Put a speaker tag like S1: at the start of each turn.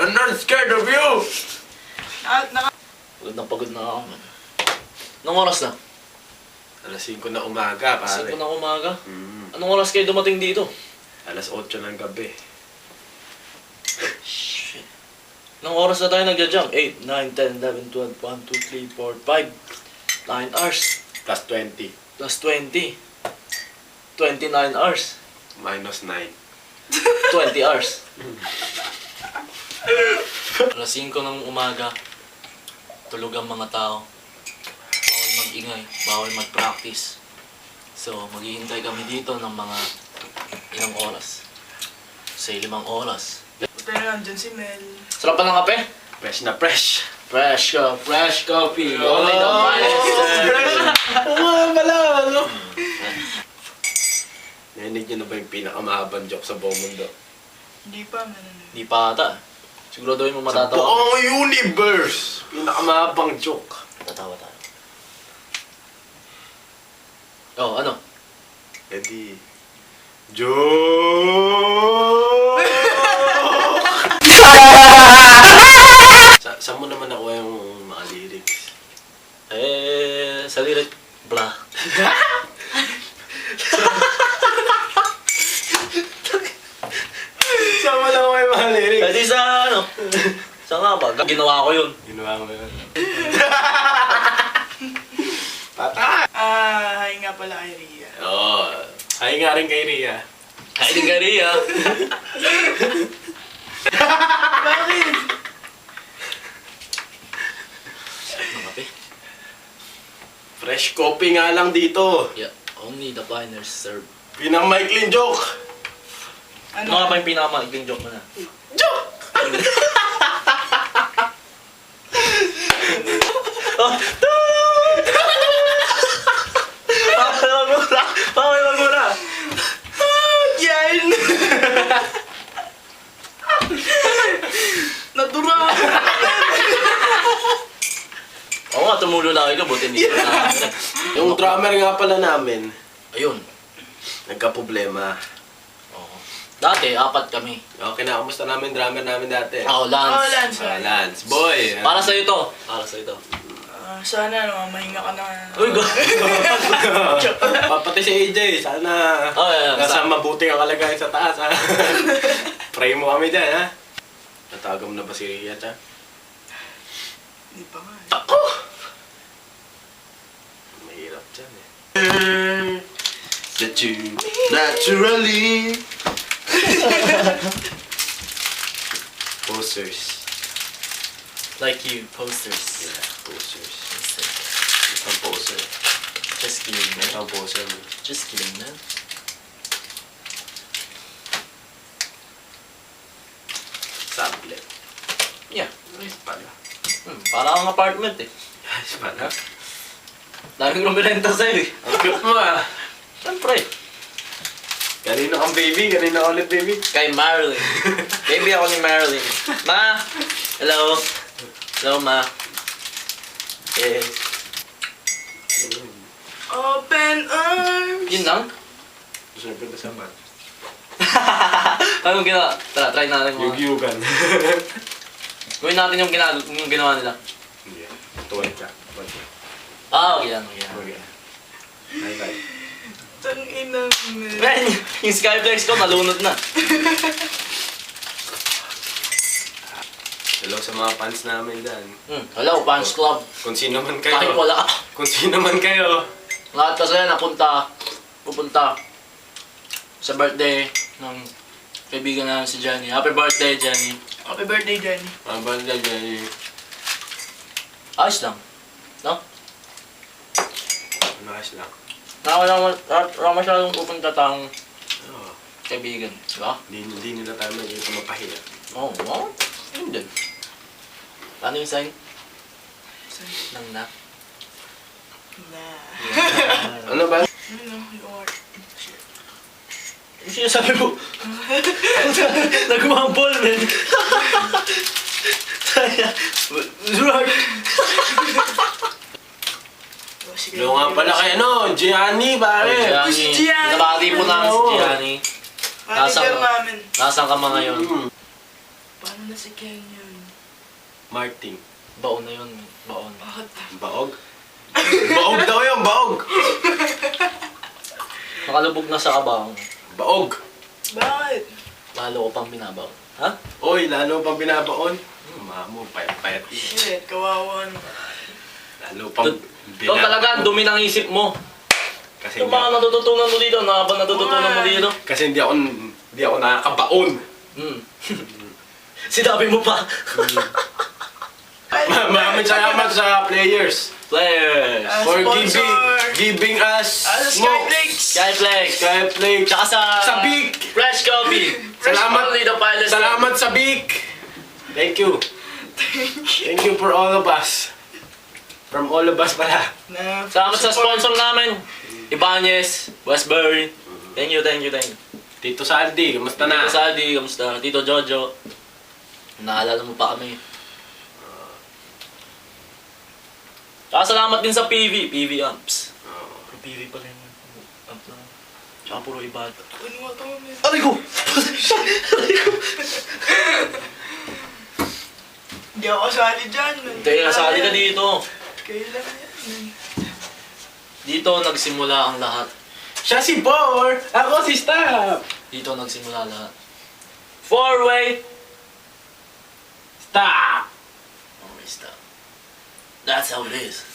S1: I'm not scared of you!
S2: Pagod na ako, man. Anong oras na?
S1: Alas 5 na umaga, pare.
S2: 5 na umaga? Anong oras kayo dumating dito?
S1: Alas 8 ng gabi.
S2: Shit. Anong oras na tayo nagja-jump? 8, 9, 10, 11, 12, 1, 2, 3, 4, 5. 9 hours.
S1: Plus 20.
S2: Plus 20. 29 hours.
S1: Minus 9.
S2: 20 hours. Alas 5 ng umaga, tulog ang mga tao. Bawal mag-ingay, bawal mag-practice. So, maghihintay kami dito ng mga ilang oras. Sa 5 oras.
S3: Buti na nandyan si Mel.
S2: Sarap pa ng kape?
S1: Fresh na fresh.
S2: Fresh coffee. Only the finest.
S1: Oo pala, ano? Narinig niyo na ba yung pinakamahabang joke sa buong mundo?
S3: Hindi pa, man.
S2: Di pa ata. Siguraduhin mo
S1: Sa
S2: matatawa.
S1: buong universe! Pinakamahabang joke.
S2: Tatawa tayo. Oh, ano?
S1: E di... Joke! Saan mo naman nakuha yung mga lyrics?
S2: Sa lirik, blah.
S1: Saan mo nakuha yung mga lyrics?
S2: Di sa ano? Sa nga ba? Ginawa ko yun.
S1: Ginawa mo yun. Patay!
S3: Hi nga pala kay Ria.
S1: Oo. Hi nga rin kay Ria.
S2: Ay, di ka rin ah.
S3: Bakit?
S2: Ano kape?
S1: Fresh coffee nga lang dito.
S2: Yeah, only the finers serve.
S1: Pinakamaikling joke.
S2: Ano nga pa yung pinakamaigling joke mo na?
S1: Joke!
S2: Wag mo na!
S3: Yan! Nadura ako.
S2: Oo nga, tumulo lang ikaw, buti hindi ko na.
S1: Yung drummer nga pala namin,
S2: Ayun.
S1: nagka-problema.
S2: Oo. Dati, 4 kami.
S1: Okay na, kamusta namin drummer namin dati?
S2: Ako, Lance.
S3: Oh, Lance.
S1: Lance, boy!
S2: Para sa'yo to. Para sa'yo to.
S3: Sana, mahinga ka na.
S2: Uy, go!
S1: Pati si AJ, sana
S2: Oh, yeah.
S1: nasa mabuting ang kalagayan sa taas, ha? Pray mo kami dyan, ha? Natagam na ba si Ria, ha?
S3: Hindi pa nga.
S1: Ako! Mahirap dyan, eh. That you naturally Posters.
S2: Like you, posters.
S1: Yeah, posters.
S2: Sick.
S1: Isang poster.
S2: Just kidding, man.
S1: Isang poster mo.
S2: Just kidding, man.
S1: Sample.
S2: Yeah.
S1: Ayos pala.
S2: Para akong apartment eh.
S1: Ayos pala.
S2: Daming rumirenta sa'yo eh.
S1: Ang cute mo, ah.
S2: Siyempre.
S1: Kanino kang baby? Kanino ka ulit, baby?
S2: Kay Marilyn. Baby ako ni Marilyn. Ma! Hello? Hello, Ma. Eh,
S3: Open arms!
S2: yun lang?
S1: Siyempre na saman.
S2: Anong ginawa? Tara, try natin mga.
S1: Yugyugan.
S2: Gawin natin yung ginawa nila.
S1: Hindi. Tuwan ka. Tuwan ka.
S2: Okay yan, okay yan.
S1: Okay. Bye, bye.
S3: Tangina, Mel.
S2: Man, yung Skyflex ko nalunod na.
S1: Hello sa mga fans namin dyan.
S2: Hello, fans club.
S1: Kung sino man
S2: Kahit
S1: kayo.
S2: wala.
S1: Kung sino man kayo.
S2: Lahat kasi pupunta sa birthday ng kaibigan namin si Jenny. Happy birthday, Jenny.
S3: Happy birthday, Jenny.
S1: Mga banda dyan.
S2: Ayos lang. No?
S1: Nice lang.
S2: Wala masyadong pupunta taong
S1: Oo.
S2: kaibigan. Diba?
S1: Hindi nila tayo magiging mapahiya.
S2: Oo, oh, yun din. Paano yung sign? Nang na.
S3: Nah.
S1: Ano ba?
S3: Ano, yung art. Shit.
S2: Yung sinasabi mo. Nagmambol, man. Zurag.
S1: Hello nga pala kay Gianni, pare.
S3: Si Gianni.
S2: Nabati po namin si Gianni.
S3: Manager namin.
S2: Nasaan ka mga ngayon?
S1: Mm.
S3: Paano na na si Kenyon.
S1: Martin.
S2: Baon na yun. Baon.
S3: Bakit?
S1: Baog? Baog daw yun, baog!
S2: Nakalubog na sa kabang.
S1: Baog!
S3: Bakit?
S2: Lalo ko pang binabaon. Ha?
S1: Oy, lalo pang binabaon. Mamo, payat-payat yun.
S3: Shit, kawawa naman.
S1: Lalo pang
S2: Ikaw talaga, ang dumi ng isip mo.
S1: Kasi
S2: Yung mga natututunan mo dito, ano ba natututunan mo dito?
S1: Kasi hindi ako nakakabaon.
S2: Hmm. Sinabi mo pa.
S1: Maraming salamat sa players
S2: Players.
S1: for
S3: Sponsor.
S1: giving us
S3: Skyflix!
S2: Skyflex.
S1: Skyflix.
S2: Tsaka
S1: Sa Bic.
S2: Fresh Coffee.
S1: Salamat.
S2: Only the pilot.
S1: Salamat sa Bic. Thank you. Thank you for all of us. From all of us pala.
S2: Salamat sa sponsor namin. Ibanez, Westbury. Thank you.
S1: Tito Saldi, kamusta na?
S2: Tito Saldi, kamusta? Tito Jojo. Naalala mo pa kami. Tsaka salamat din sa PV Amps. Puro PV pala yung amp na. Tsaka puro ibad.
S3: Ano mo ito?
S2: Aray ko!
S3: Hindi ako kasali dyan.
S2: Hindi, nasali ka dito.
S3: Kailan yan?
S2: Dito nagsimula ang lahat.
S1: Siya si Bor! Ako si Staff!
S2: Dito nagsimula lahat. Four-way!
S1: Stop!
S2: Oh, my stop. That's how it is.